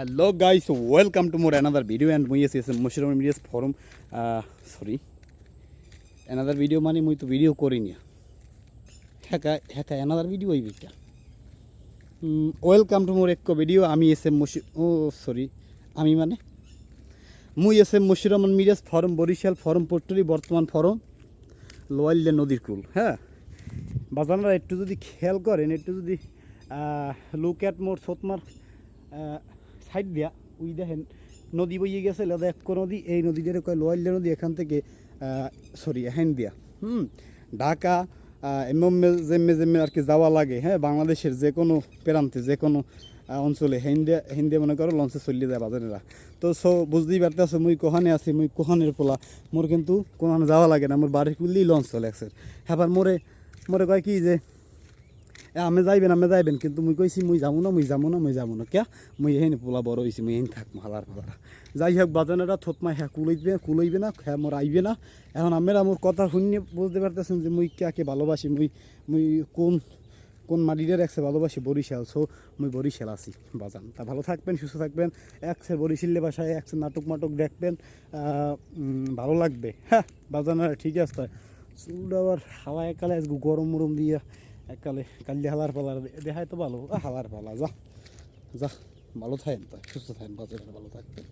Hello guys, welcome to more another video and moi is Mushroom Media's forum. Another video mani moi to video korinia. Heka another video hoibe kya. Welcome to more ekko video. Ami SM Ami mane moi SM Mushroom Media's forum Borishal forum Portoli বর্তমান forum লোয়াইলে নদীর কুল হ্যাঁ বাজানরা একটু যদি খেয়াল করেন একটু যদি look at more সোতমার side দিয়া ওই দেখেন নদী বইয়ে গেছে একো নদী এই নদীটার কয় লোয়াইলে নদী এখান থেকে হ্যান দিয়া ঢাকা জেমে আর কি যাওয়া লাগে হ্যাঁ বাংলাদেশের যে কোনো প্রান্তে যে কোনো অঞ্চলে হিন্দে মনে করো লঞ্চে চলিয়ে যায় বাজারেরা তো বুঝতেই পারতেছো মুই কোহানে আছি মুই কোহানের পোলা মোর কিন্তু কোহানে যাওয়া লাগে না মোর বাড়ি খুললেই লঞ্চ চলে আসছে হ্যাঁ মোরে কয় কি যে আমি যাইবেন কিন্তু মুই কইছি মুই যাবো না কে মুই এখানে পোলা বড় হয়েছি মুই এখানে থাকবো হালার ফালারা যাই হোক বাজানেরা থতমা হ্যাঁ কুলাইবে না হ্যাঁ মোর আইবে না এখন আমরা মোর কথা শুনিয়ে বুঝতে পারতেছেন যে মুই কে ভালোবাসি মুই কোন মাটিটার একসে ভালোবাসি বরিশাল মুই বরিশাল আছি বাজান তা ভালো থাকবেন সুস্থ থাকবেন একসের বরিশালে বাসায় একসের নাটক দেখবেন ভালো লাগবে হ্যাঁ বাজানারা ঠিক আছে চুলটা আবার হাওয়া একালে আজকে গরম দিয়ে একালে কালি হালার পালার দেখায় তো ভালো হালার পালা যা ভালো থাকেন তা সুস্থ থাকেন বাজারে ভালো থাকবেন।